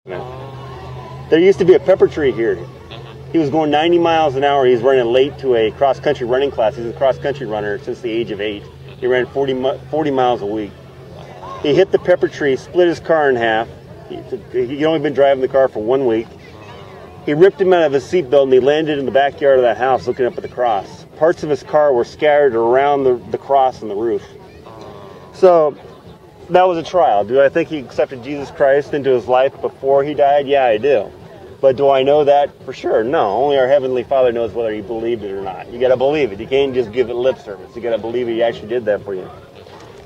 There used to be a pepper tree here. He was going 90 miles an hour. He was running late to a cross-country running class. He's a cross-country runner since the age of 8. He ran 40 miles a week. He hit the pepper tree, split his car in half. He'd only been driving the car for 1 week. He ripped him out of his seatbelt and he landed in the backyard of that house looking up at the cross. Parts of his car were scattered around the cross and the roof. So that was a trial. Do I think he accepted Jesus Christ into his life before he died? Yeah, I do. But do I know that for sure? No. Only our Heavenly Father knows whether he believed it or not. You got to believe it. You can't just give it lip service. You got to believe he actually did that for you.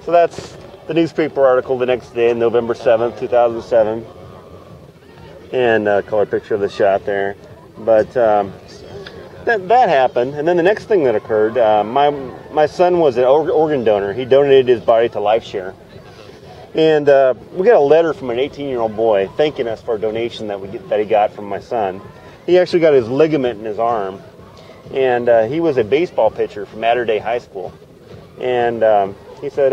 So that's the newspaper article the next day, November 7th, 2007. And a color picture of the shot there. But that happened. And then the next thing that occurred, my son was an organ donor. He donated his body to LifeShare. And we got a letter from an 18-year-old boy thanking us for a donation that he got from my son. He actually got his ligament in his arm. And he was a baseball pitcher from Mater Dei High School. And he said,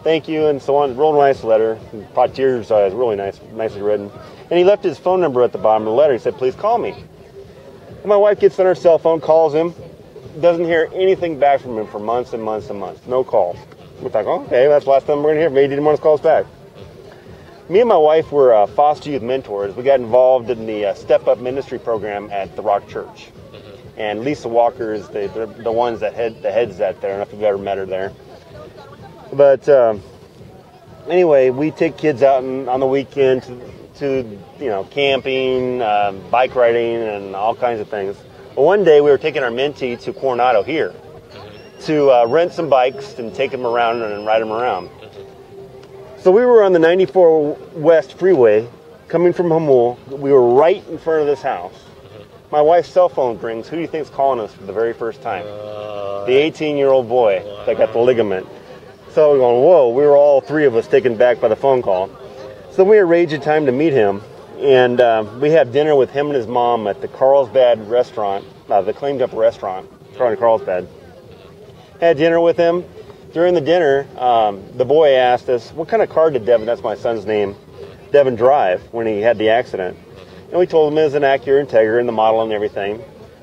thank you, and so on. Real nice letter. Brought tears, really nicely written. And he left his phone number at the bottom of the letter. He said, please call me. And my wife gets on her cell phone, calls him, doesn't hear anything back from him for months and months and months. No calls. We're like, oh, okay, that's the last time we're going to hear from him. He didn't want to call us back. Me and my wife were foster youth mentors. We got involved in the Step Up Ministry program at the Rock Church. And Lisa Walker is the ones that heads that there. I don't know if you've ever met her there. But anyway, we take kids out on the weekend to camping, bike riding, and all kinds of things. But one day we were taking our mentee to Coronado here to rent some bikes and take them around and ride them around. So we were on the 94 West Freeway coming from Hamul. We were right in front of this house. My wife's cell phone rings. Who do you think is calling us for the very first time? The 18-year-old boy that got the ligament. So we're going, whoa, we were all three of us taken back by the phone call. So we arranged a time to meet him, and we had dinner with him and his mom at the Carlsbad restaurant, the Claimed Up restaurant, in Carlsbad. Had dinner with him. During the dinner, the boy asked us, what kind of car did Devin, that's my son's name, Devin drive when he had the accident? And we told him it was an Acura Integra and the model and everything.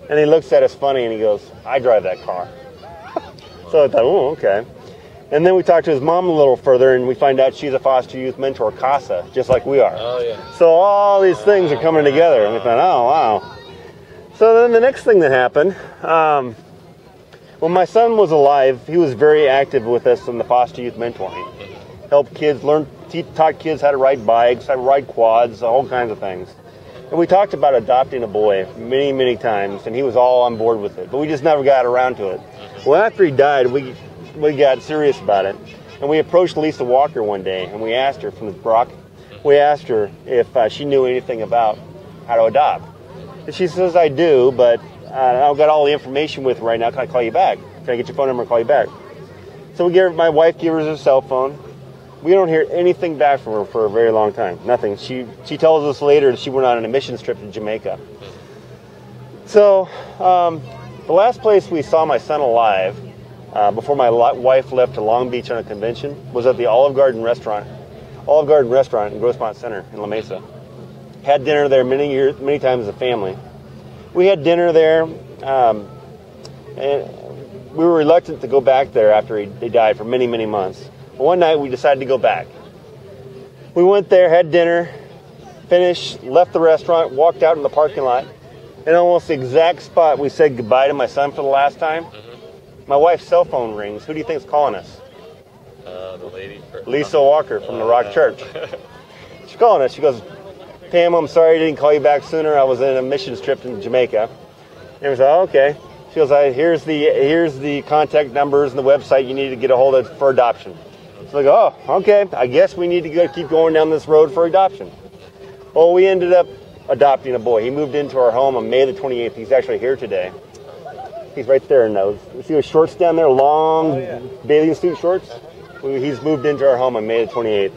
And he looks at us funny and he goes, I drive that car. So I thought, oh, okay. And then we talked to his mom a little further, and we find out she's a foster youth mentor, CASA, just like we are. Oh, yeah. So all these things are coming together, and we thought, oh, wow. So then the next thing that happened, when my son was alive, he was very active with us in the foster youth mentoring. Helped kids taught kids how to ride bikes, how to ride quads, all kinds of things. And we talked about adopting a boy many, many times, and he was all on board with it, but we just never got around to it. Well, after he died, we got serious about it, and we approached Lisa Walker one day, and we asked her from the Brock, we asked her if she knew anything about how to adopt. And she says, I do, but I've got all the information with her right now. Can I call you back? Can I get your phone number and call you back? So my wife gave her cell phone. We don't hear anything back from her for a very long time. Nothing. She tells us later that she went on a missions trip to Jamaica. So the last place we saw my son alive, before my wife left to Long Beach on a convention, was at the Olive Garden restaurant in Grossmont Center in La Mesa. Had dinner there many times as a family. We had dinner there, and we were reluctant to go back there after he died for many, many months. But one night we decided to go back. We went there, had dinner, finished, left the restaurant, walked out in the parking lot, and almost the exact spot we said goodbye to my son for the last time, my wife's cell phone rings. Who do you think is calling us? The lady. Lisa Walker from the Rock Church. She's calling us. She goes, Pam, I'm sorry I didn't call you back sooner. I was in a missions trip in Jamaica. And we said, oh, okay. She goes, here's the contact numbers and the website you need to get a hold of for adoption. So I go, oh, okay. I guess we need to keep going down this road for adoption. Well, we ended up adopting a boy. He moved into our home on May the 28th. He's actually here today. He's right there in those. You see those shorts down there, long bathing suit shorts? He's moved into our home on May the 28th.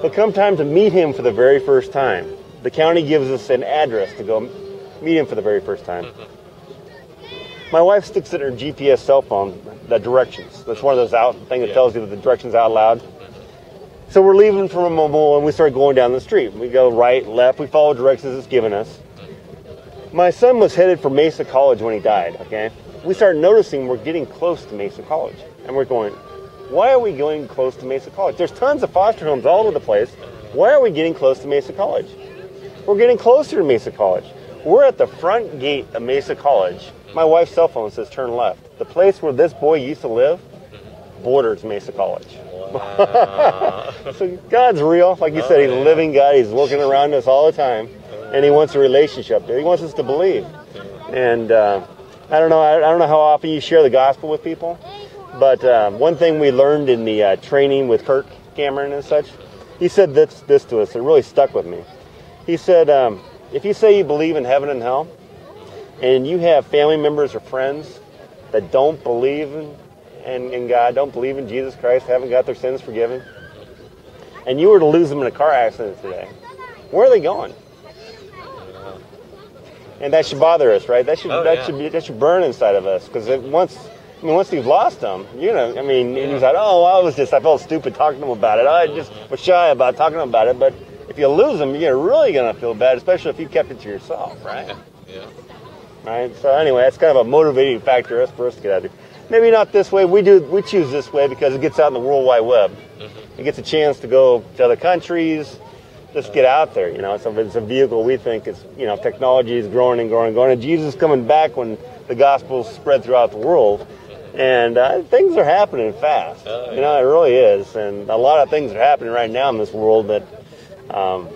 But come time to meet him for the very first time, the county gives us an address to go meet him for the very first time. My wife sticks in her GPS cell phone the directions. That's one of those things that tells you the directions out loud. So we're leaving from Mobile, and we start going down the street. We go right, left. We follow directions it's given us. My son was headed for Mesa College when he died, okay? We started noticing we're getting close to Mesa College. And we're going, why are we going close to Mesa College? There's tons of foster homes all over the place. Why are we getting close to Mesa College? We're getting closer to Mesa College. We're at the front gate of Mesa College. My wife's cell phone says turn left. The place where this boy used to live borders Mesa College. Wow. So God's real. Like you said, He's a living God. He's looking around us all the time. And He wants a relationship. He wants us to believe. And I don't know how often you share the gospel with people. But one thing we learned in the training with Kirk Cameron and such, he said this to us. It really stuck with me. He said, if you say you believe in heaven and hell, and you have family members or friends that don't believe in God, don't believe in Jesus Christ, haven't got their sins forgiven, and you were to lose them in a car accident today, where are they going? And that should bother us, right? That should burn inside of us, because once you've lost them, he's like, I felt stupid talking to them about it. I just was shy about talking to them about it. But if you lose them, you're really going to feel bad, especially if you kept it to yourself, right? Yeah. Right. So anyway, that's kind of a motivating factor for us to get out of here. Maybe not this way. We choose this way because it gets out in the World Wide Web. Mm-hmm. It gets a chance to go to other countries. Just get out there, it's a vehicle we think is, technology is growing and growing and growing. And Jesus is coming back when the gospel spread throughout the world. And things are happening fast. It really is. And a lot of things are happening right now in this world that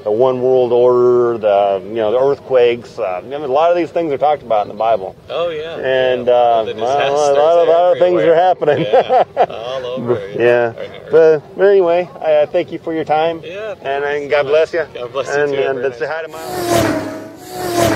the one world order, the earthquakes, a lot of these things are talked about in the Bible. Oh, yeah. And a lot of things are happening. Yeah. All over. Yeah. But anyway, I thank you for your time. Yeah. And God bless you. God bless you too. And say hi to my